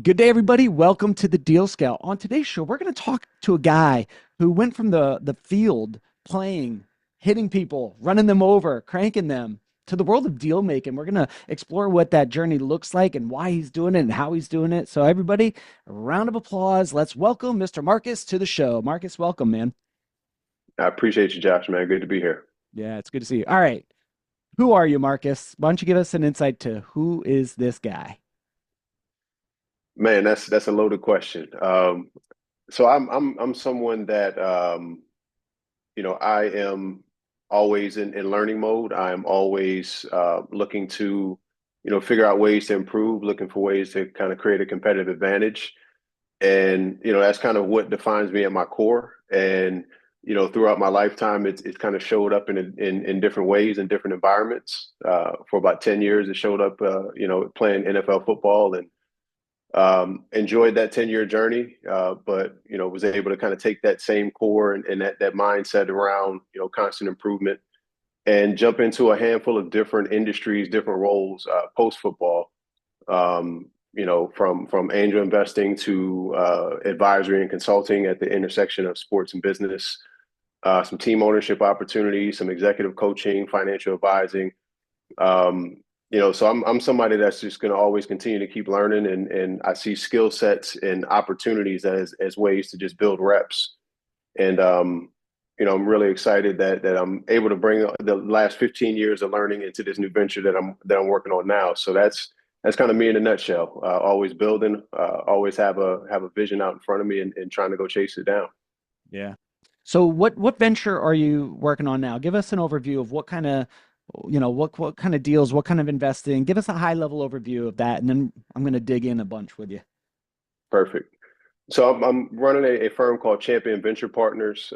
Good day, everybody. Welcome to the Deal Scale. On today's show, we're going to talk to a guy who went from the field playing, hitting people, running them over, cranking them, to the world of deal making. We're going to explore what that journey looks like and why he's doing it and how he's doing it. So, everybody, a round of applause. Let's welcome Mr. Marcus to the show. Marcus, welcome, man. I appreciate you, Josh, man. Good to be here. Yeah, it's good to see you. All right. Who are you, Marcus? Why don't you give us an insight to who is this guy? Man, that's a loaded question. So I'm someone that I am always in learning mode. I am always looking to, figure out ways to improve, looking for ways to kind of create a competitive advantage. And, that's kind of what defines me at my core. And, throughout my lifetime, it's kind of showed up in different ways in different environments. For about 10 years, it showed up, playing NFL football and enjoyed that 10-year journey, but was able to kind of take that same core and that mindset around constant improvement and jump into a handful of different industries, different roles post football. From angel investing to advisory and consulting at the intersection of sports and business, some team ownership opportunities, some executive coaching, financial advising. Um, so I'm somebody that's just going to always continue to keep learning, and I see skill sets and opportunities as ways to just build reps. And I'm really excited that I'm able to bring the last 15 years of learning into this new venture that I'm working on now. So that's kind of me in a nutshell. Always building, always have a vision out in front of me and trying to go chase it down. Yeah. So what venture are you working on now? Give us an overview of what kind of, what kind of deals, what kind of investing. Give us a high level overview of that, and then I'm going to dig in a bunch with you. Perfect. So I'm running a firm called Champion Venture Partners.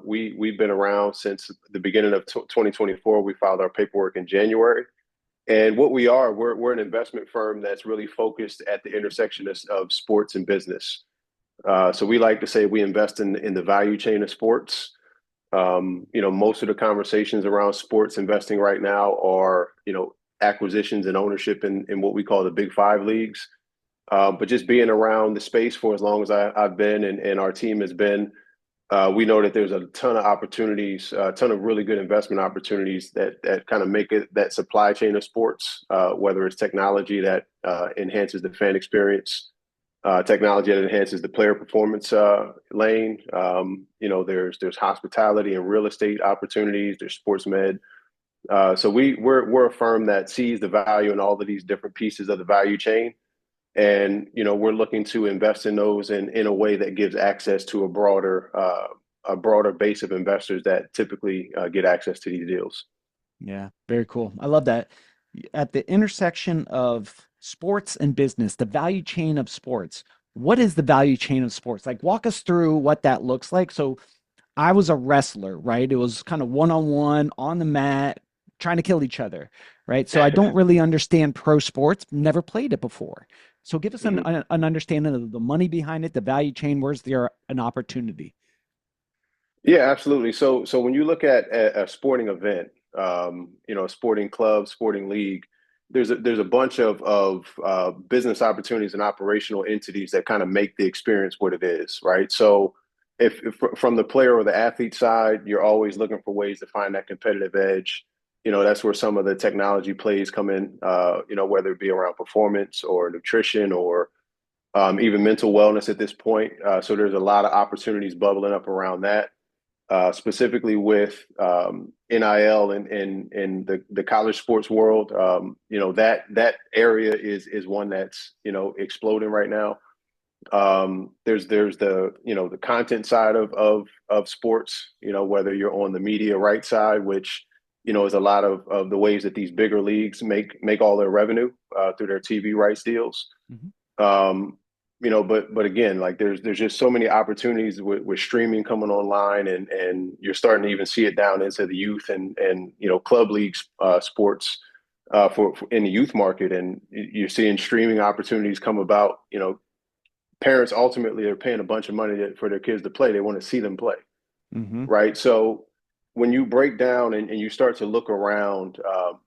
We've been around since the beginning of 2024. We filed our paperwork in January, and what we're an investment firm that's really focused at the intersection of sports and business. So we like to say we invest in the value chain of sports. Most of the conversations around sports investing right now are acquisitions and ownership in what we call the Big Five leagues. But just being around the space for as long as I've been and our team has been, we know that there's a ton of opportunities, a ton of really good investment opportunities that kind of make it that supply chain of sports, whether it's technology that enhances the fan experience, technology that enhances the player performance lane. There's hospitality and real estate opportunities. There's sports med. So we're a firm that sees the value in all of these different pieces of the value chain, and we're looking to invest in those in a way that gives access to a broader base of investors that typically get access to these deals. Yeah, very cool. I love that. At the intersection of sports and business, the value chain of sports. What is the value chain of sports? Like, walk us through what that looks like. So, I was a wrestler, right? It was kind of one on one on the mat, trying to kill each other, right? So I don't really understand pro sports, never played it before. So give us Mhm. an understanding of the money behind it, the value chain. Where's there an opportunity? Yeah, absolutely. So when you look at a sporting event, a sporting club, sporting league, there's a bunch of business opportunities and operational entities that kind of make the experience what it is, right? So if from the player or the athlete side, you're always looking for ways to find that competitive edge. That's where some of the technology plays come in. Whether it be around performance or nutrition or even mental wellness at this point. So there's a lot of opportunities bubbling up around that, specifically with NIL and the college sports world. That area is one that's exploding right now. There's the content side of sports. Whether you're on the media right side, which is a lot of the ways that these bigger leagues make all their revenue through their TV rights deals. Mhm. Um, but again, like there's just so many opportunities with streaming coming online, and you're starting to even see it down into the youth and club leagues sports for in the youth market, and you're seeing streaming opportunities come about. Parents ultimately are paying a bunch of money for their kids to play. They want to see them play, Mhm. right? So when you break down and you start to look around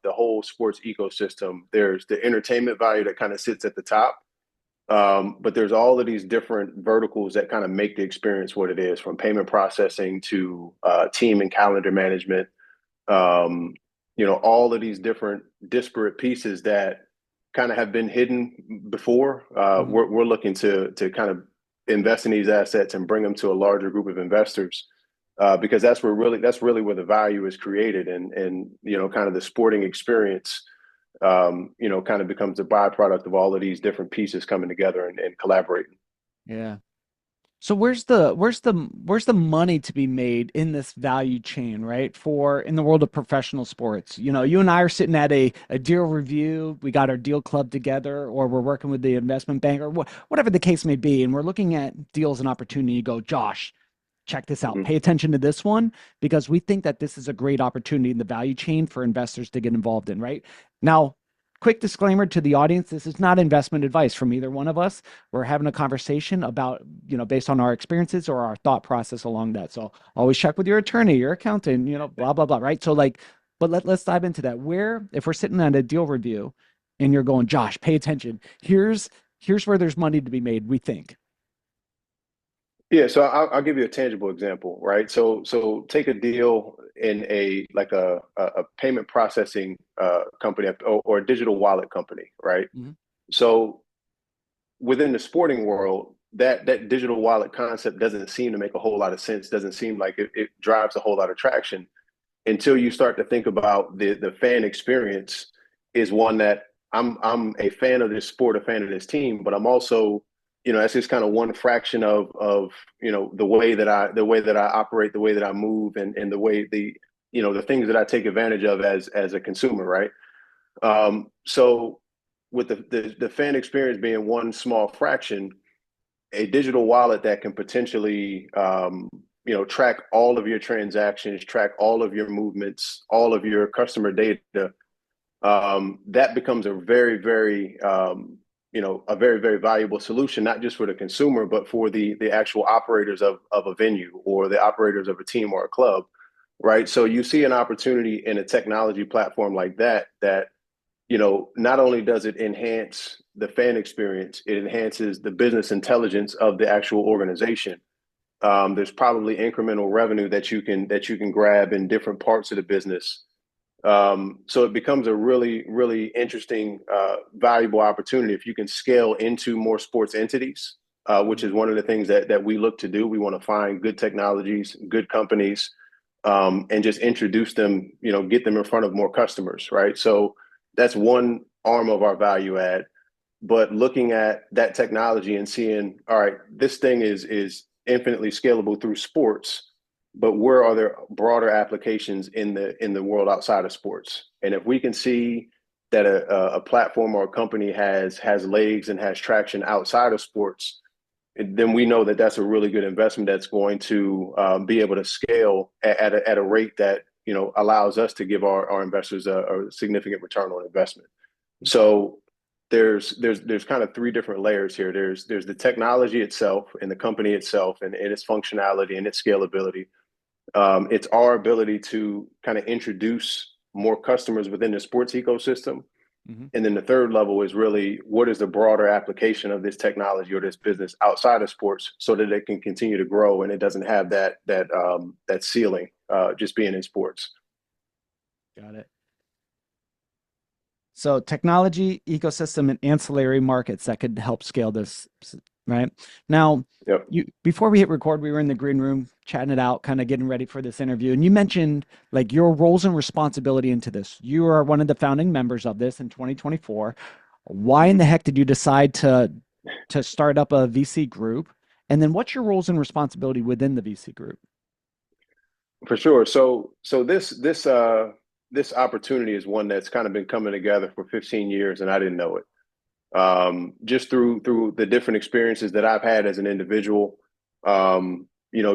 the whole sports ecosystem, there's the entertainment value that kind of sits at the top, But there's all of these different verticals that kind of make the experience what it is, from payment processing to team and calendar management. Um, all of these different disparate pieces that kind of have been hidden before. Mhm. We're looking to kind of invest in these assets and bring them to a larger group of investors, because that's really where the value is created, and kind of the sporting experience, kind of becomes a byproduct of all of these different pieces coming together and collaborating. Yeah. So where's the money to be made in this value chain, right? For in the world of professional sports. You and I are sitting at a deal review. We got our deal club together, or we're working with the investment bank, or whatever the case may be, and we're looking at deals and opportunity. You go, Josh, check this out. Mm-hmm. Pay attention to this one because we think that this is a great opportunity in the value chain for investors to get involved in, right? Now, quick disclaimer to the audience, this is not investment advice from either one of us. We're having a conversation about, based on our experiences or our thought process along that. So always check with your attorney, your accountant, blah, blah, blah, right? So like, but let's dive into that. Where, if we're sitting at a deal review and you're going, Josh, pay attention. Here's where there's money to be made, we think. Yeah, so I'll give you a tangible example, right? So take a deal in a like a payment processing company, or a digital wallet company, right? Mhm. So within the sporting world, that digital wallet concept doesn't seem to make a whole lot of sense. Doesn't seem like it drives a whole lot of traction until you start to think about the fan experience is one that I'm a fan of this sport, a fan of this team, but I'm also, that's just kind of one fraction of the way that I operate, the way that I move, and the way the things that I take advantage of as a consumer, right? So with the fan experience being one small fraction, a digital wallet that can potentially track all of your transactions, track all of your movements, all of your customer data, that becomes a very, very a very, very valuable solution, not just for the consumer, but for the actual operators of a venue, or the operators of a team or a club, right? So you see an opportunity in a technology platform like that not only does it enhance the fan experience, it enhances the business intelligence of the actual organization. There's probably incremental revenue that you can grab in different parts of the business. So it becomes a really, really interesting, valuable opportunity if you can scale into more sports entities, which Mhm. is one of the things that we look to do. We want to find good technologies, good companies, and just introduce them, get them in front of more customers, right? So that's one arm of our value add. But looking at that technology and seeing, all right, this thing is infinitely scalable through sports, but where are there broader applications in the world outside of sports? And if we can see that a platform or a company has legs and has traction outside of sports, then we know that that's a really good investment that's going to be able to scale at a rate that allows us to give our investors a significant return on investment. Okay. So there's kind of three different layers here. There's the technology itself and the company itself, and its functionality and its scalability. It's our ability to kind of introduce more customers within the sports ecosystem. Mhm. And then the third level is really, what is the broader application of this technology or this business outside of sports, so that it can continue to grow and it doesn't have that ceiling, just being in sports. Got it. So technology, ecosystem, and ancillary markets that could help scale this, right? Now, Yep. before we hit record, we were in the green room chatting it out, kind of getting ready for this interview. And you mentioned like your roles and responsibility into this. You are one of the founding members of this in 2024. Why in Mm-hmm. the heck did you decide to start up a VC group? And then what's your roles and responsibility within the VC group? For sure. So this opportunity is one that's kind of been coming together for 15 years, and I didn't know it. Just through the different experiences that I've had as an individual.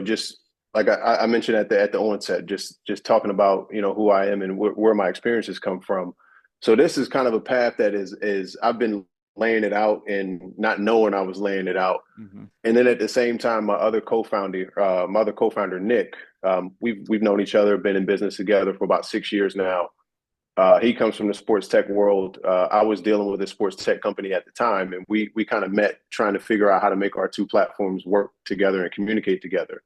Just like I mentioned at the onset, just talking about who I am and where my experiences come from. So this is kind of a path that is I've been laying it out and not knowing I was laying it out. Hmm. And then at the same time, my other co-founder Nick, we've known each other, been in business together for about 6 years now. He comes from the sports tech world. I was dealing with a sports tech company at the time, and we kind of met trying to figure out how to make our two platforms work together and communicate together.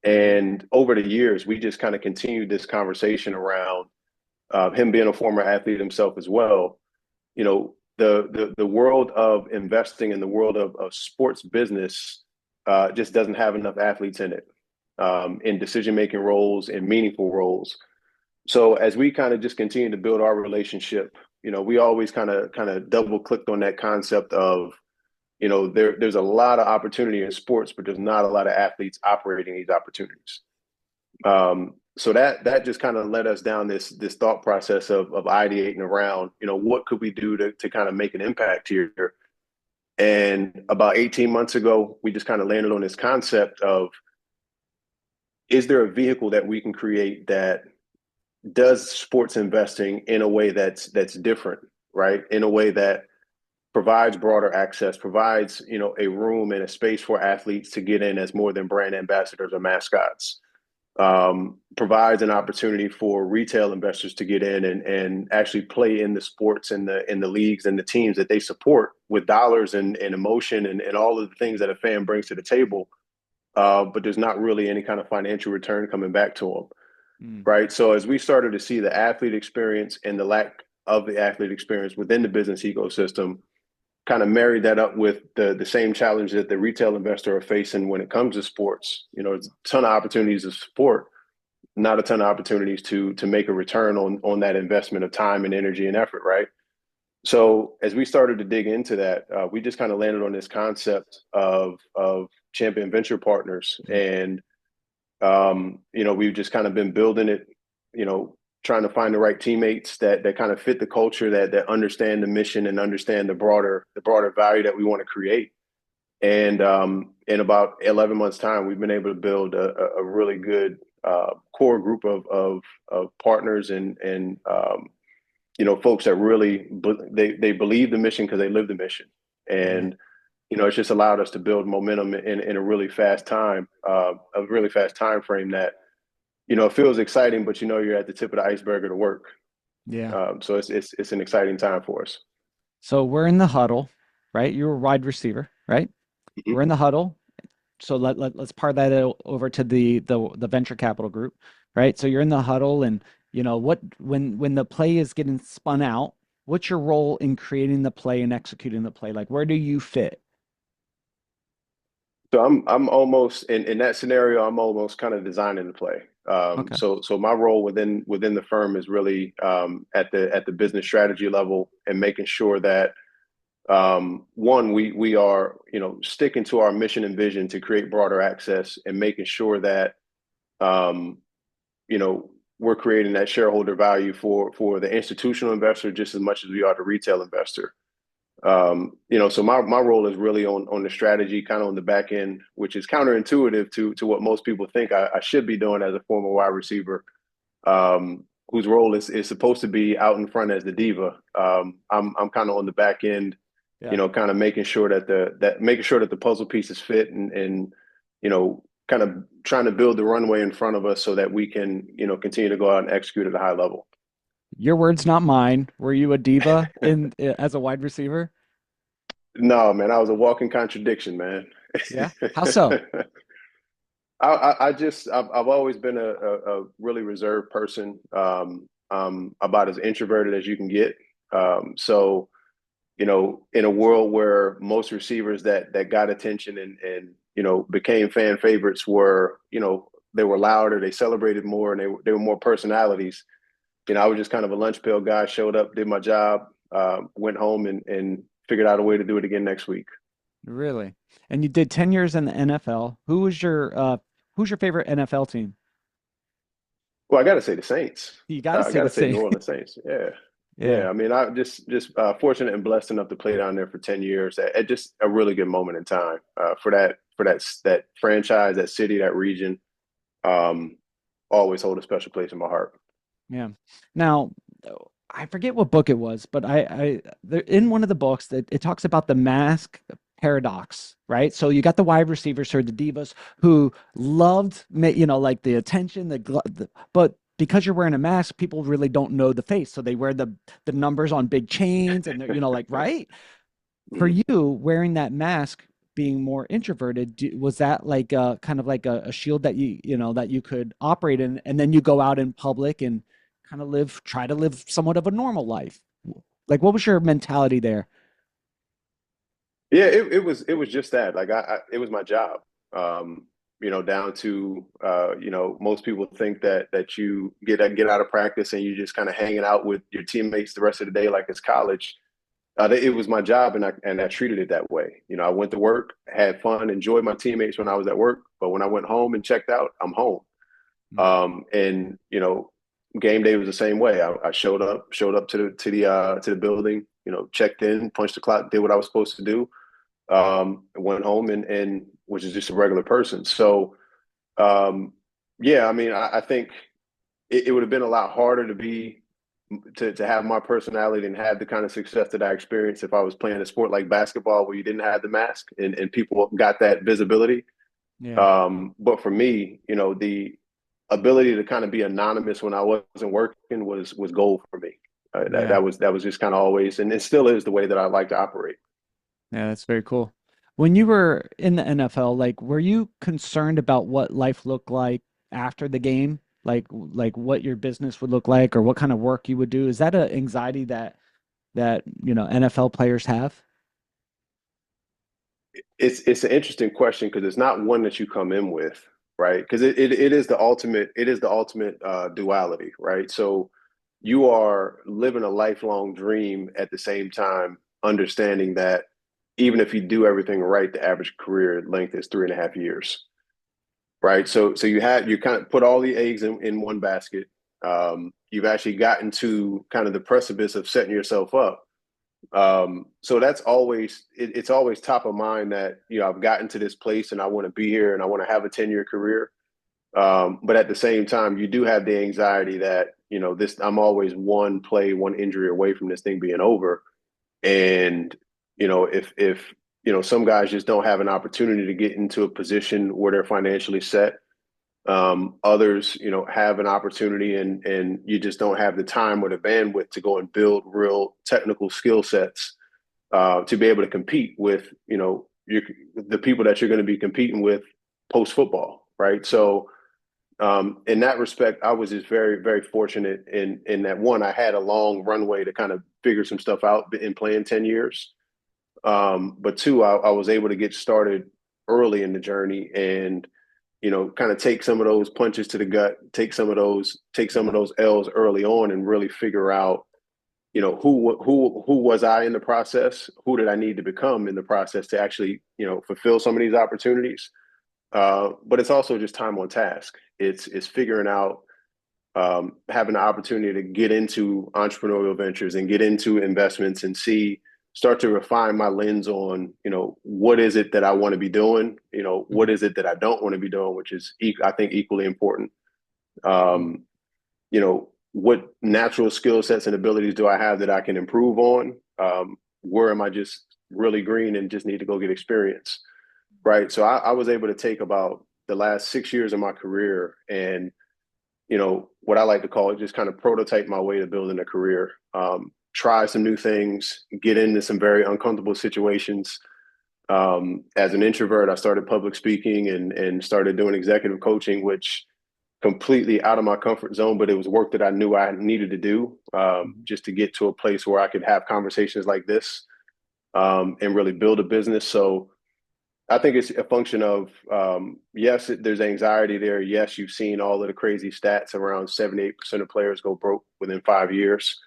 And over the years, we just kind of continued this conversation around him being a former athlete himself as well. You know, the world of investing in the world of sports business just doesn't have enough athletes in it, in decision making roles and meaningful roles. So as we kind of just continue to build our relationship, we always kind of double clicked on that concept of, there's a lot of opportunity in sports, but there's not a lot of athletes operating these opportunities. So that just kind of led us down this thought process of ideating around, what could we do to kind of make an impact here. And about 18 months ago, we just kind of landed on this concept of, is there a vehicle that we can create that does sports investing in a way that's different, right? In a way that provides broader access, provides, a room and a space for athletes to get in as more than brand ambassadors or mascots. Provides an opportunity for retail investors to get in and actually play in the sports and the leagues and the teams that they support with dollars and emotion and all of the things that a fan brings to the table. But there's not really any kind of financial return coming back to them. Mm. Right. So as we started to see the athlete experience and the lack of the athlete experience within the business ecosystem, kind of married that up with the same challenge that the retail investor are facing when it comes to sports. There's a ton of opportunities to support, not a ton of opportunities to make a return on that investment of time and energy and effort. Right. So as we started to dig into that, we just kind of landed on this concept of champion venture partners. And we've just kind of been building it, trying to find the right teammates that kind of fit the culture, that understand the mission and understand the broader value that we want to create. And in about 11 months' time, we've been able to build a really good core group of partners and folks that really they believe the mission because they live the mission. Yeah. And it's just allowed us to build momentum in a really fast time frame that, it feels exciting, but you're at the tip of the iceberg of the work. Yeah. So it's an exciting time for us. So we're in the huddle, right? You're a wide receiver, right? We're in Mhm. the huddle. So let's par that over to the venture capital group, right? So you're in the huddle and what when the play is getting spun out, what's your role in creating the play and executing the play? Like where do you fit? So I'm almost in that scenario. I'm almost kind of designing the play. Okay. So my role within the firm is really at the business strategy level and making sure that one, we are, sticking to our mission and vision to create broader access and making sure that, um, you know, we're creating that shareholder value for the institutional investor just as much as we are the retail investor. So my role is really on the strategy, kind of on the back end, which is counterintuitive to what most people think I should be doing as a former wide receiver, whose role is supposed to be out in front as the diva. I'm kind of on the back end, Yeah. kind of making sure that the puzzle pieces fit and kind of trying to build the runway in front of us so that we can continue to go out and execute at a high level. Your words, not mine. Were you a diva in as a wide receiver? No, man, I was a walking contradiction, man. Yeah. How so? I've always been a really reserved person. About as introverted as you can get. So, in a world where most receivers that got attention and became fan favorites were, they were louder, they celebrated more, and they were more personalities. I was just kind of a lunch pail guy, showed up, did my job, went home and figured out a way to do it again next week. Really? And you did 10 years in the NFL. Who's your favorite NFL team? Well, I got to say the Saints. You got to I say got the to say same. New Orleans Saints. Yeah, Yeah. yeah. I mean, I just fortunate and blessed enough to play down there for 10 years at just a really good moment in time for that franchise, that city, that region. Um, always hold a special place in my heart. Yeah. Now, I forget what book it was, but there, in one of the books that it talks about the mask paradox, right? So you got the wide receivers or the divas who loved, like the attention, but because you're wearing a mask, people really don't know the face. So they wear the numbers on big chains and they're, like, right? For Mhm. you, wearing that mask, being more introverted, was that like kind of like a shield that that you could operate in, and then you go out in public and kind of try to live somewhat of a normal life? Like, what was your mentality there? Yeah, it was just that. Like it was my job. Down to most people think that you get out of practice and you just kind of hanging out with your teammates the rest of the day like it's college. It was my job, and I treated it that way. I went to work, had fun, enjoyed my teammates when I was at work, but when I went home and checked out, I'm home. Mm. And game day was the same way. I showed up to the building, checked in, punched the clock, did what I was supposed to do, went home and was just a regular person. So yeah, I mean, I think it would have been a lot harder to have my personality and have the kind of success that I experienced if I was playing a sport like basketball where you didn't have the mask and people got that visibility. Yeah, But for me, the ability to kind of be anonymous when I wasn't working was gold for me. That, yeah, that was just kind of always, and it still is the way that I like to operate. yeah. That's very cool. When you were in the NFL, like, were you concerned about what life looked like after the game? Like what your business would look like or what kind of work you would do? Is that an anxiety that NFL players have? It's an interesting question because it's not one that you come in with, right? Because it is the ultimate duality, right? So you are living a lifelong dream at the same time, understanding that even if you do everything right, the average career length is 3.5 years, right? So you kind of put all the eggs in one basket. You've actually gotten to kind of the precipice of setting yourself up. So it's always top of mind that I've gotten to this place and I want to be here and I want to have a 10-year career. But at the same time, you do have the anxiety that this I'm always one play, one injury away from this thing being over. And if some guys just don't have an opportunity to get into a position where they're financially set. Others, have an opportunity and you just don't have the time or the bandwidth to go and build real technical skill sets to be able to compete with, the people that you're going to be competing with post football, right? So, in that respect, I was just very, very fortunate in that one, I had a long runway to kind of figure some stuff out in playing 10 years. But two, I was able to get started early in the journey and kind of take some of those punches to the gut, take some of those L's early on, and really figure out, who was I in the process, who did I need to become in the process to actually, fulfill some of these opportunities. But it's also just time on task. It's figuring out, having the opportunity to get into entrepreneurial ventures and get into investments and start to refine my lens on, what is it that I want to be doing? What Mhm. is it that I don't want to be doing, which is, I think, equally important. Mm. Um, what natural skill sets and abilities do I have that I can improve on? Where am I just really green and just need to go get experience? Right. So I was able to take about the last 6 years of my career and what I like to call it, just kind of prototype my way to building a career. Try some new things, get into some very uncomfortable situations. As an introvert, I started public speaking and started doing executive coaching, which completely out of my comfort zone, but it was work that I knew I needed to do, Mhm. just to get to a place where I could have conversations like this, and really build a business. So I think it's a function of, yes, there's anxiety there. Yes, you've seen all of the crazy stats around 78% of players go broke within 5 years.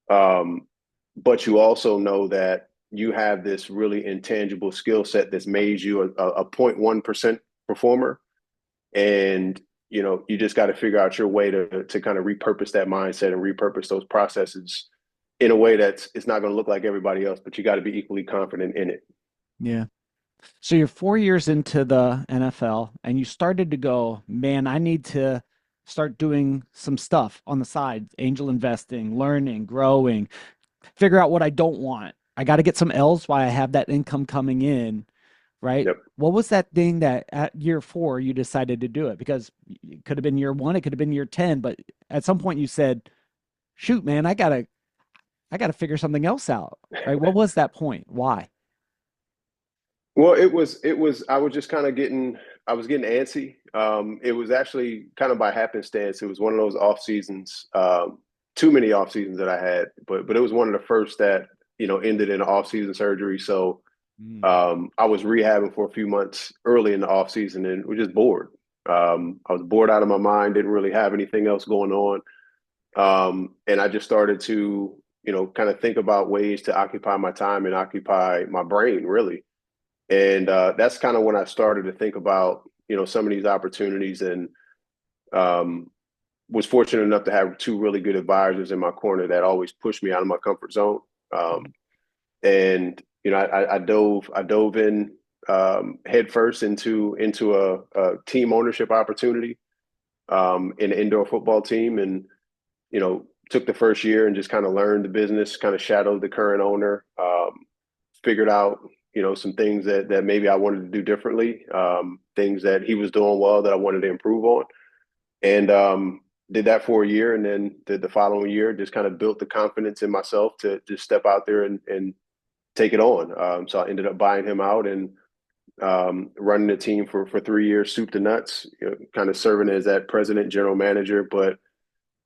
Um, but you also know that you have this really intangible skill set that's made you a 0.1% performer. And, you just got to figure out your way to kind of repurpose that mindset and repurpose those processes in a way that's it's not going to look like everybody else, but you got to be equally confident in it. Yeah. So you're 4 years into the NFL and you started to go, man, I need to start doing some stuff on the side, angel investing, learning, growing, figure out what I don't want. I got to get some L's while I have that income coming in. right? Yep. What was that thing that at year 4 you decided to do it? Because it could have been year 1, it could have been year 10, but at some point you said, "Shoot, man, I gotta figure something else out." Right? What was that point? Why? Well, I was just kind of I was getting antsy. It was actually kind of by happenstance. It was one of those off seasons, too many off seasons that I had, but it was one of the first that, ended in off season surgery. So, Mm, I was rehabbing for a few months early in the off season and was just bored. I was bored out of my mind, didn't really have anything else going on. And I just started to, kind of think about ways to occupy my time and occupy my brain, really. And that's kind of when I started to think about, some of these opportunities, and um, was fortunate enough to have two really good advisors in my corner that always pushed me out of my comfort zone. mm, And I dove in head first into a team ownership opportunity in an indoor football team, and took the first year and just kind of learned the business, kind of shadowed the current owner, figured out, some things that maybe I wanted to do differently, things that he was doing well that I wanted to improve on, and did that for a year, and then the following year just kind of built the confidence in myself to just step out there and take it on. So I ended up buying him out and running the team for 3 years, soup to nuts, kind of serving as that president, general manager, but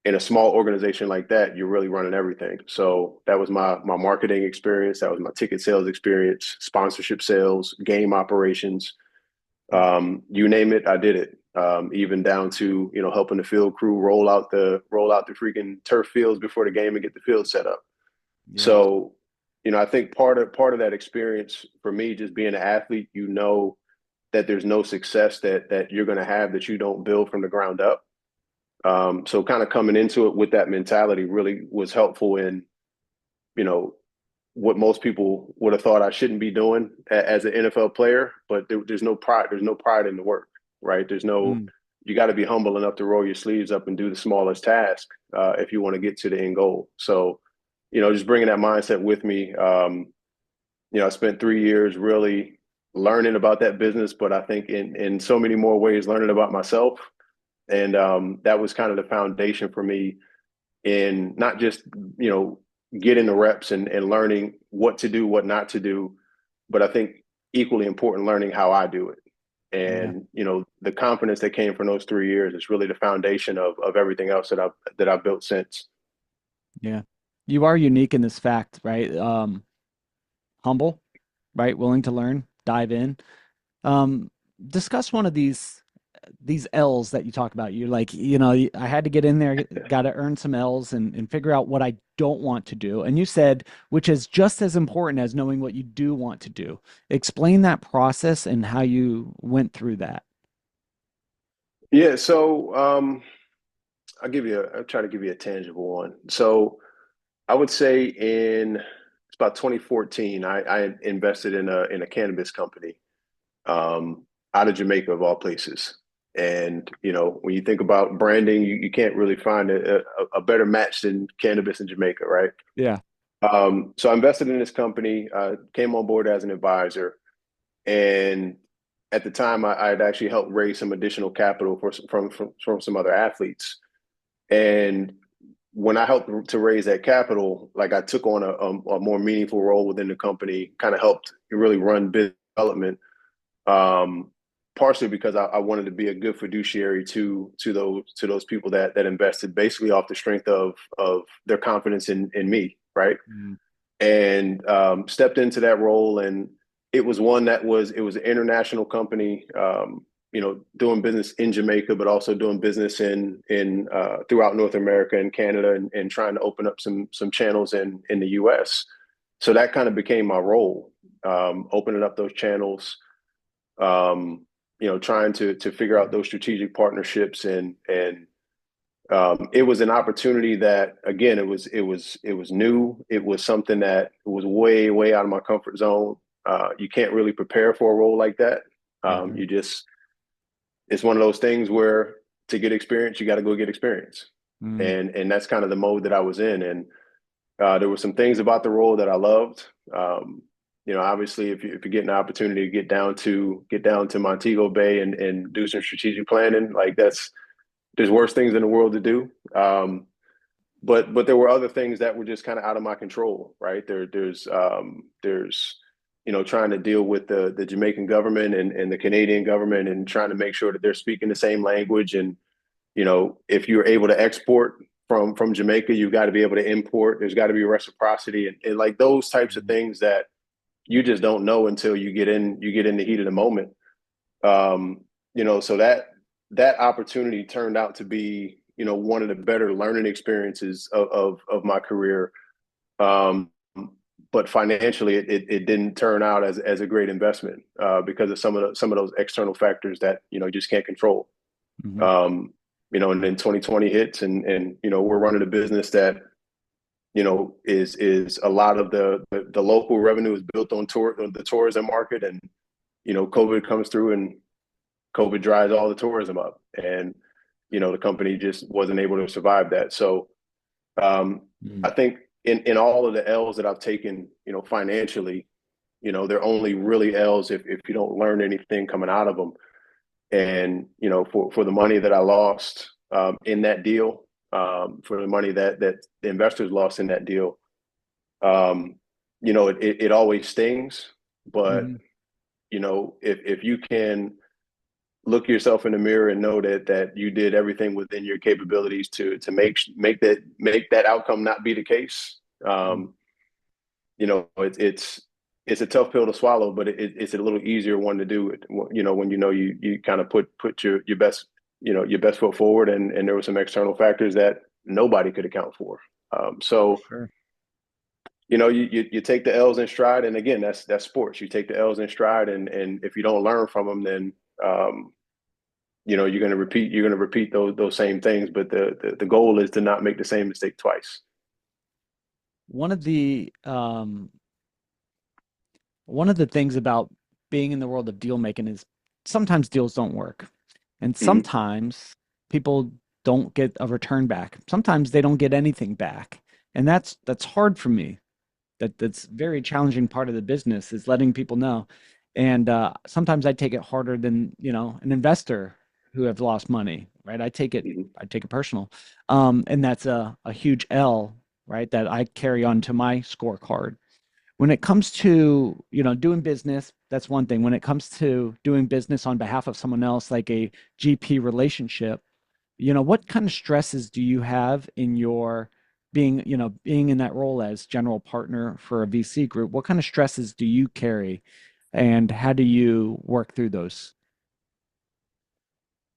in a small organization like that, you're really running everything. So that was my marketing experience. That was my ticket sales experience, sponsorship sales, game operations. mm. You name it, I did it. Even down to helping the field crew roll out the freaking turf fields before the game and get the field set up. Yeah. So, I think part of that experience for me, just being an athlete, that there's no success that you're going to have that you don't build from the ground up. So kind of coming into it with that mentality really was helpful in, you know, what most people would have thought I shouldn't be doing as an NFL player, but there's no pride. There's no pride in the work, right? Mm, You got to be humble enough to roll your sleeves up and do the smallest task if you want to get to the end goal. So, just bringing that mindset with me. I spent 3 years really learning about that business, but I think in so many more ways, learning about myself. And that was kind of the foundation for me in not just, you know, getting the reps and learning what to do, what not to do, but I think equally important, learning how I do it. yeah. And, the confidence that came from those 3 years is really the foundation of everything else that I've built since. Yeah. You are unique in this fact, right? Humble, right? Willing to learn, dive in. Um, Discuss one of these L's that you talk about. You're like, I had to get in there, got to earn some L's and figure out what I don't want to do. And you said, which is just as important as knowing what you do want to do. Explain that process and how you went through that. Yeah. So I'll try to give you a tangible one. So I would say it's about 2014, I invested in a cannabis company out of Jamaica, of all places. And when you think about branding, you can't really find a better match than cannabis in Jamaica, right? Yeah. So I invested in this company, came on board as an advisor, and at the time, I had actually helped raise some additional capital from some other athletes. And when I helped to raise that capital, like I took on a more meaningful role within the company, kind of helped really run business development, um, partially because I wanted to be a good fiduciary to those people that invested, basically off the strength of their confidence in me, right? Mm, And stepped into that role, and it was an international company, doing business in Jamaica, but also doing business in throughout North America and Canada, and trying to open up some channels in the U.S. So that kind of became my role, opening up those channels, trying to figure out those strategic partnerships, and it was an opportunity that, again, it was new. It was something that was way way out of my comfort zone. You can't really prepare for a role like that. I agree. You just It's one of those things where to get experience, you got to go get experience, Mm, and that's kind of the mode that I was in. And there were some things about the role that I loved. Obviously, if you get an opportunity to get down to Montego Bay and do some strategic planning, like there's worse things in the world to do. But there were other things that were just kind of out of my control, right? There's trying to deal with the Jamaican government and the Canadian government and trying to make sure that they're speaking the same language. And if you're able to export from Jamaica, you've got to be able to import. There's got to be reciprocity and like those types of things that you just don't know until you get in the heat of the moment. So that opportunity turned out to be, one of the better learning experiences of my career. But financially, it didn't turn out as a great investment because of some of those external factors that you just can't control. Hmm. And then 2020 hits, and we're running a business that is a lot of the local revenue is built on the tourism market, and COVID comes through and COVID dries all the tourism up, and the company just wasn't able to survive that. So I think in all of the L's that I've taken, financially, they're only really L's if you don't learn anything coming out of them. And for the money that I lost in that deal, for the money that the investors lost in that deal, it always stings. But Hmm. if you can look yourself in the mirror and know that you did everything within your capabilities to make that outcome not be the case. It's a tough pill to swallow, but it's a little easier one to do it. When you kind of put your best your best foot forward, and there were some external factors that nobody could account for. So Sure. you take the L's in stride, and again, that's sports. You take the L's in stride, and if you don't learn from them, then you're going to repeat those same things. But the goal is to not make the same mistake twice. One of the one of the things about being in the world of deal making is sometimes deals don't work. And Mm-hmm. sometimes people don't get a return back. Sometimes they don't get anything back. And that's hard for me. That's very challenging part of the business is letting people know. And sometimes I take it harder than, an investor who have lost money, right? Mm-hmm. I take it personal. And that's a huge L, right? That I carry on to my scorecard. When it comes to, doing business, that's one thing. When it comes to doing business on behalf of someone else, like a GP relationship, what kind of stresses do you have in your being in that role as general partner for a VC group? What kind of stresses do you carry and how do you work through those?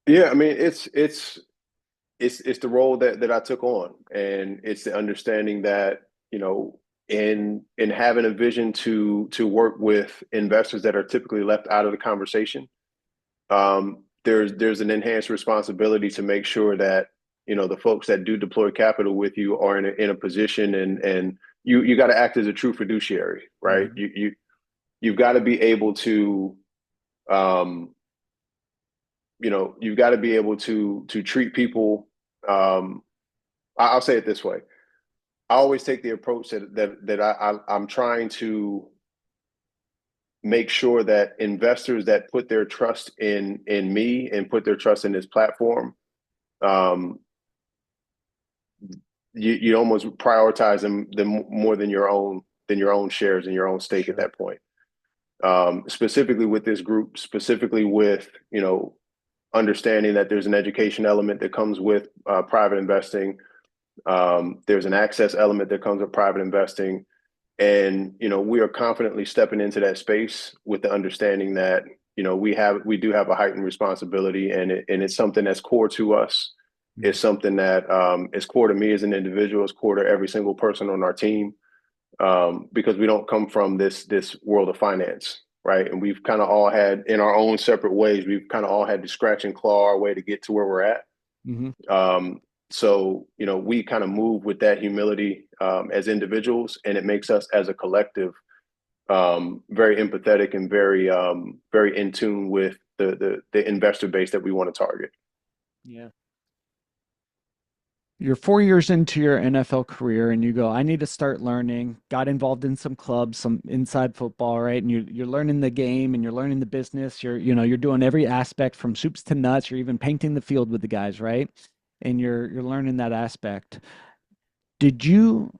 Yeah, I mean it's the role that I took on, and it's the understanding that in having a vision to work with investors that are typically left out of the conversation. There's an enhanced responsibility to make sure that the folks that do deploy capital with you are in a position, and you got to act as a true fiduciary, right? Mhm. You've got to be able to um, you've got to be able to treat people. Um, I'll say it this way. I always take the approach I'm trying to make sure that investors that put their trust in me and put their trust in this platform, um, you almost prioritize them more than your own shares and your own stake at Sure. that point. Specifically with this group, specifically with understanding that there's an education element that comes with private investing. There's an access element that comes with private investing. And, we are confidently stepping into that space with the understanding that, we do have a heightened responsibility, and it's something that's core to us. Mm. It's something that is core to me as an individual, it's core to every single person on our team, because we don't come from this world of finance, right? And we've kind of all had, in our own separate ways, we've kind of all had to scratch and claw our way to get to where we're at. Hmm. Um, so, we kind of move with that humility as individuals, and it makes us as a collective very empathetic and very in tune with the investor base that we want to target. Yeah. you're 4 years into your NFL career and you go, I need to start learning, got involved in some clubs, some inside football, right? And you're learning the game and you're learning the business. You're doing every aspect from soups to nuts. You're even painting the field with the guys, right? And you're learning that aspect. Did you,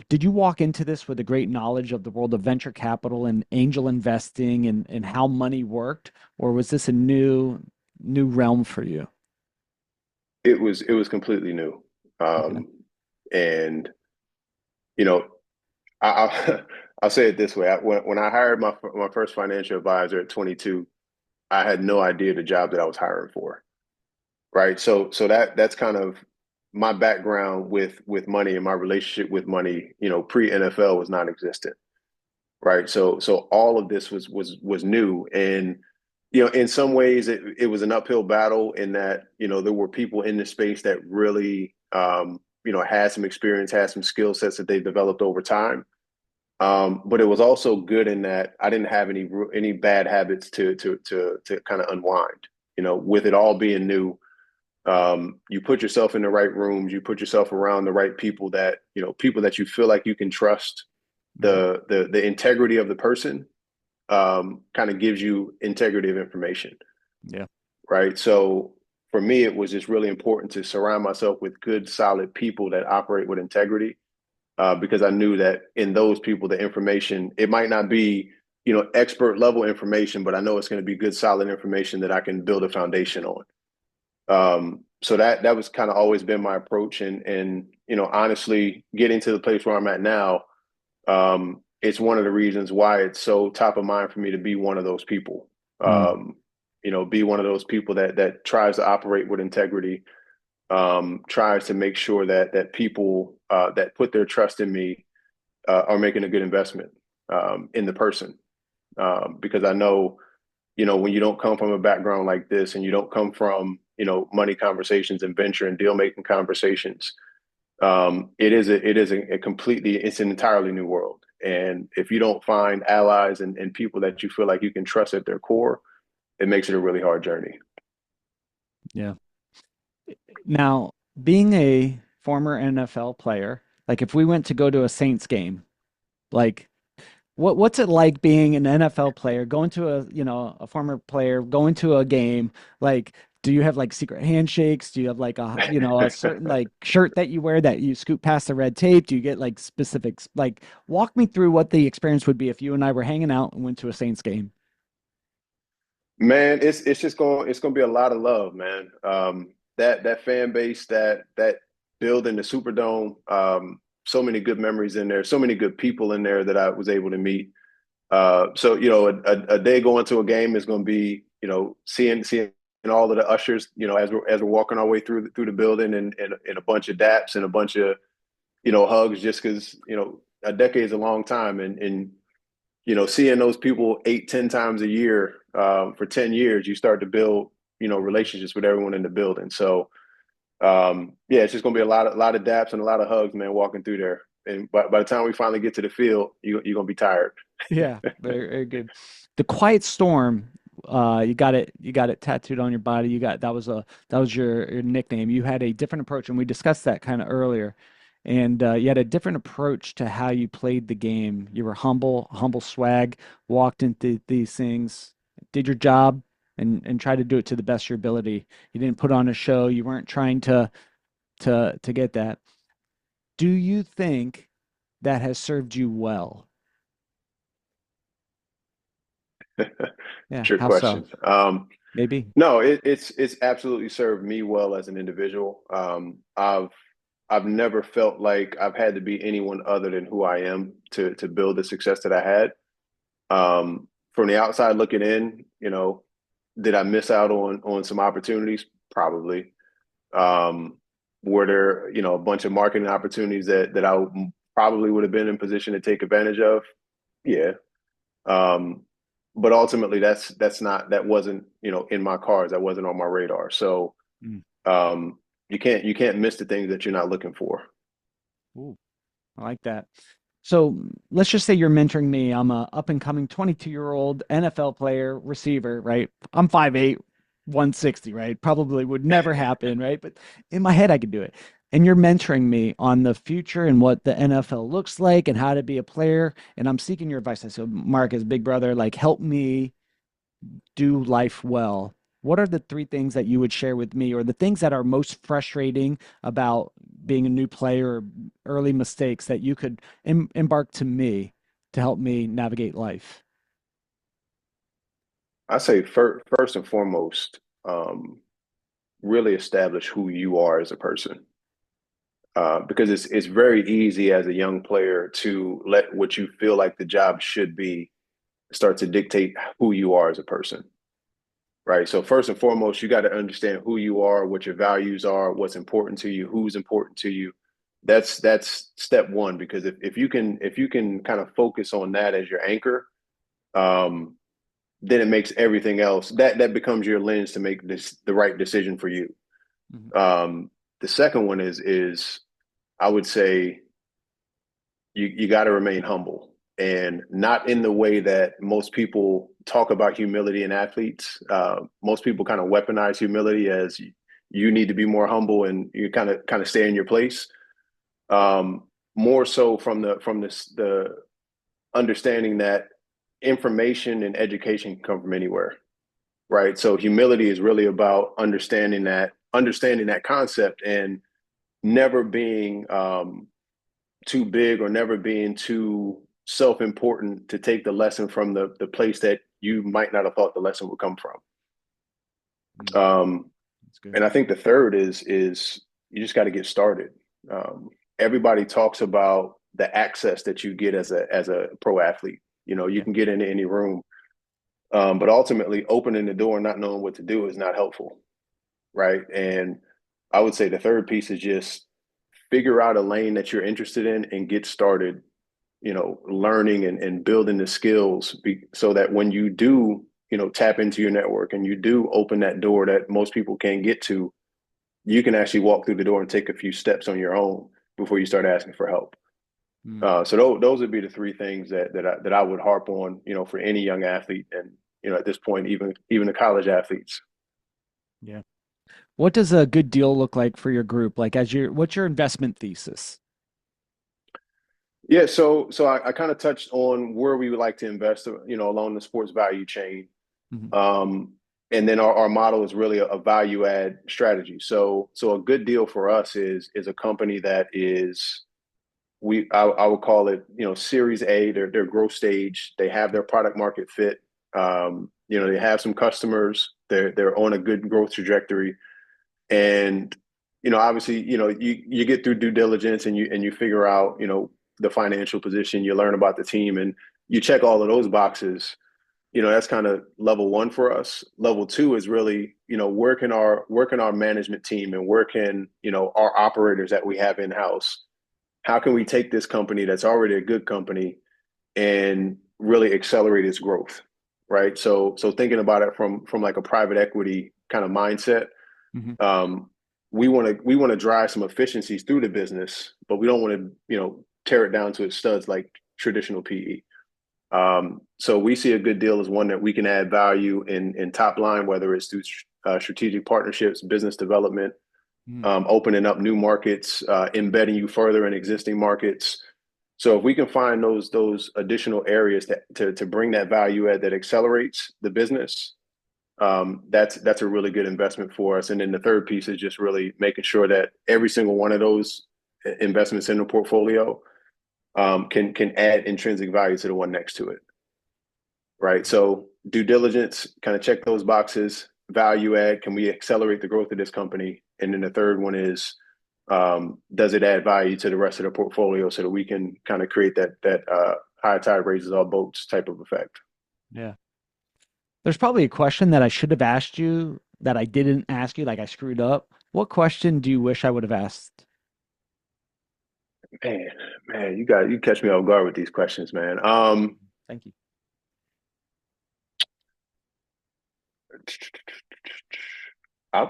did you walk into this with a great knowledge of the world of venture capital and angel investing and how money worked, or was this a new realm for you? It was completely new. Okay. And you know, I I'll say it this way. When I hired my first financial advisor at 22, I had no idea the job that I was hiring for. Right. So that's kind of my background with money and my relationship with money, pre NFL was non-existent. Right. So all of this was new. And in some ways it was an uphill battle in that, there were people in the space that really had some experience, had some skill sets that they developed over time. But it was also good in that I didn't have any bad habits to kind of unwind. With it all being new, you put yourself in the right rooms, you put yourself around the right people people that you feel like you can trust. Mhm. The integrity of the person kind of gives you integrity of information, Yeah. right? So for me, it was just really important to surround myself with good, solid people that operate with integrity, because I knew that in those people, the information, it might not be, expert level information, but I know it's going to be good, solid information that I can build a foundation on. So that was kind of always been my approach. And honestly, getting to the place where I'm at now, it's one of the reasons why it's so top of mind for me to be one of those people. Mm. Be one of those people that tries to operate with integrity, tries to make sure that people that put their trust in me are making a good investment in the person. Because I know, when you don't come from a background like this and you don't come from, money conversations and venture and deal making conversations, it is a completely, it's an entirely new world. And if you don't find allies and people that you feel like you can trust at their core, it makes it a really hard journey. Yeah. Now, being a former NFL player, like if we went to go to a Saints game, like what's it like being an NFL player, going to a former player, going to a game? Like, do you have like secret handshakes? Do you have like a certain like shirt that you wear that you scoot past the red tape? Do you get like specifics? Like, walk me through what the experience would be if you and I were hanging out and went to a Saints game. Man, it's gonna be a lot of love, man. That fan base, that building, the Superdome, so many good memories in there, so many good people in there that I was able to meet. So a day going to a game is going to be seeing all of the ushers, as we're walking our way through the building, and a bunch of daps and a bunch of hugs, just because a decade is a long time, and seeing those people 8, 10 times a year for 10 years, you start to build relationships with everyone in the building. So yeah, it's just going to be a lot of daps and a lot of hugs, man, walking through there. And by the time we finally get to the field, you're going to be tired. Yeah, very, very good. The Quiet Storm, you got it tattooed on your body. That was your nickname. You had a different approach, and we discussed that kind of earlier. And you had a different approach to how you played the game. You were humble swag, walked into these things, did your job, and tried to do it to the best of your ability. You didn't put on a show. You weren't trying to get that. Do you think that has served you well? Yeah, Trick how so? question. Maybe. No, it's absolutely served me well as an individual. I've never felt like I've had to be anyone other than who I am to build the success that I had. From the outside looking in, did I miss out on some opportunities? Probably. Um, were there, a bunch of marketing opportunities that I probably would have been in position to take advantage of? Yeah. Um, but ultimately, that wasn't in my cards. That wasn't on my radar. So Mm. um, you can't miss the things that you're not looking for. Ooh, I like that. So let's just say you're mentoring me. I'm a up and coming 22-year-old NFL player, receiver, right? I'm 5'8", 160, right? Probably would never happen, right? But in my head, I could do it. and you're mentoring me on the future and what the NFL looks like and how to be a player. And I'm seeking your advice. I said, Mark, as big brother, like help me do life well. What are the three things that you would share with me, or the things that are most frustrating about being a new player, or early mistakes that you could embark to me to help me navigate life? I say first and foremost, really establish who you are as a person. Because it's very easy as a young player to let what you feel like the job should be start to dictate who you are as a person, right? So first and foremost, you got to understand who you are, what your values are, what's important to you, who's important to you. That's step one, because if you can kind of focus on that as your anchor, um, then it makes everything else that becomes your lens to make this the right decision for you. Mhm. Um, the second one is I would say you got to remain humble, and not in the way that most people talk about humility in athletes. Most people kind of weaponize humility as you need to be more humble and you kind of stay in your place. More so from the understanding that information and education can come from anywhere, right? So humility is really about understanding that concept and never being too big or never being too self-important to take the lesson from the place that you might not have thought the lesson would come from. Mm, Um, that's good. and I think the third is you just got to get started. Everybody talks about the access that you get as a pro athlete. You know, you Yeah. can get into any room, but ultimately opening the door and not knowing what to do is not helpful, right? And I would say the third piece is just figure out a lane that you're interested in and get started, learning and building the skills so that when you do, tap into your network and you do open that door that most people can't get to, you can actually walk through the door and take a few steps on your own before you start asking for help. Mm, So those would be the three things that I would harp on, for any young athlete, and at this point, even the college athletes. yeah. What does a good deal look like for your group? Like, what's your investment thesis? Yeah, so I kind of touched on where we would like to invest, along the sports value chain. Mhm. Um, and then our model is really a value add strategy. So a good deal for us is a company that is I would call it, Series A. They're growth stage. They have their product market fit. They have some customers. They're on a good growth trajectory. And obviously, you get through due diligence and you figure out, the financial position. You learn about the team and you check all of those boxes. That's kind of level one for us. Level two is really, where can our management team and where can, our operators that we have in house, how can we take this company that's already a good company and really accelerate its growth, right? So thinking about it from like a private equity kind of mindset, Mhm. um, we want to drive some efficiencies through the business, but we don't want to, tear it down to its studs like traditional PE. So we see a good deal as one that we can add value in top line, whether it's through strategic partnerships, business development, Mm, opening up new markets, embedding you further in existing markets. So if we can find those additional areas to bring that value add that accelerates the business, that's a really good investment for us. And then the third piece is just really making sure that every single one of those investments in the portfolio can add intrinsic value to the one next to it, right? So due diligence, kind of check those boxes. Value add, can we accelerate the growth of this company? And then the third one is, does it add value to the rest of the portfolio so that we can kind of create that high tide raises all boats type of effect? yeah. There's probably a question that I should have asked you that I didn't ask you, like I screwed up. What question do you wish I would have asked? Man, man, you catch me off guard with these questions, man. Thank you. I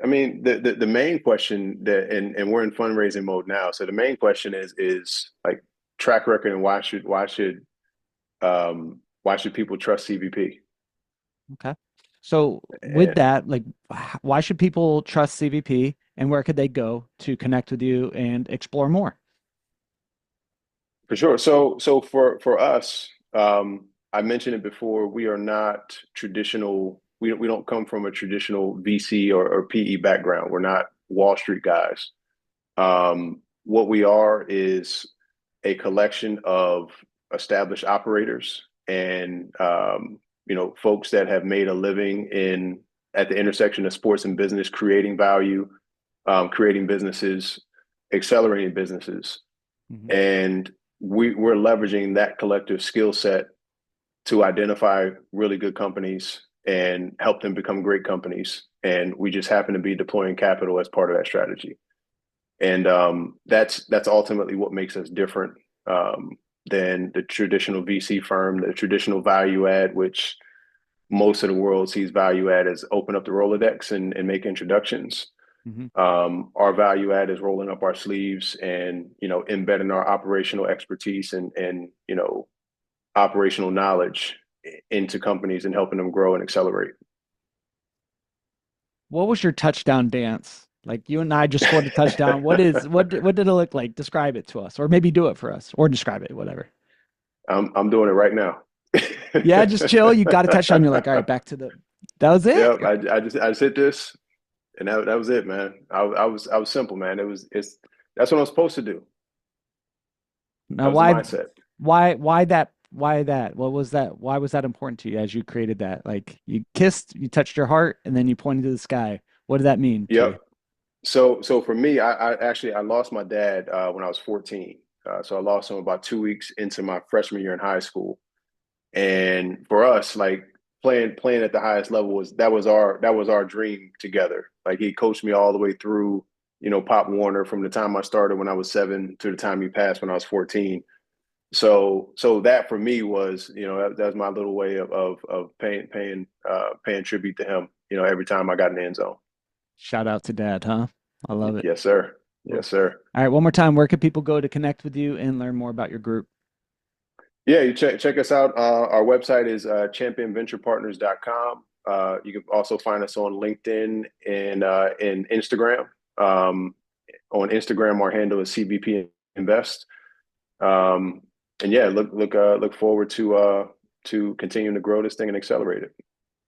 mean, the main question that, and we're in fundraising mode now. So the main question is like track record and why should people trust CVP? Okay. So with that, like, why should people trust CVP, and where could they go to connect with you and explore more? For sure. So for us, I mentioned it before. We are not traditional. We don't come from a traditional VC or PE background. We're not Wall Street guys. What we are is a collection of established operators and folks that have made a living in at the intersection of sports and business, creating value, creating businesses, accelerating businesses, Mhm. and we're leveraging that collective skill set to identify really good companies and help them become great companies. And we just happen to be deploying capital as part of that strategy. And that's ultimately what makes us different than the traditional VC firm, the traditional value add, which most of the world sees value add as open up the Rolodex and make introductions. Mhm. Our value add is rolling up our sleeves and embedding our operational expertise and operational knowledge into companies and helping them grow and accelerate. What was your touchdown dance? Like, you and I just scored a touchdown. What did it look like? Describe it to us, or maybe do it for us, or describe it, whatever. I'm doing it right now. Yeah, just chill. You got a touchdown. You're like, all right, back to the. That was it. Yep, I just hit this, and that was it, man. I was simple, man. It's that's what I'm supposed to do. Now, That was the mindset. why that? What was that? Why was that important to you as you created that? Like, you kissed, you touched your heart, and then you pointed to the sky. What did that mean to you? Yep. So for me, I lost my dad when I was 14. So I lost him about 2 weeks into my freshman year in high school. And for us, like playing at the highest level was our dream together. Like he coached me all the way through, Pop Warner from the time I started when I was 7 to the time he passed when I was 14. So that for me was, that was my little way of paying tribute to him, every time I got in the end zone. Shout out to dad, huh? I love it. Yes, sir. Cool. Yes, sir. All right, one more time. Where can people go to connect with you and learn more about your group? Yeah, you check us out. Our website is championventurepartners.com. You can also find us on LinkedIn and Instagram. Um, on Instagram, our handle is CBP Invest. Um, and yeah, look forward to continuing to grow this thing and accelerate it.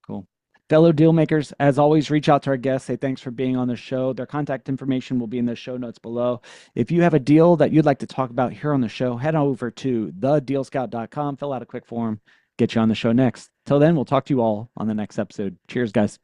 Cool. Fellow deal makers, as always, reach out to our guests. Say thanks for being on the show. Their contact information will be in the show notes below. If you have a deal that you'd like to talk about here on the show, head over to thedealscout.com, fill out a quick form, get you on the show next. Till then, we'll talk to you all on the next episode. Cheers, guys.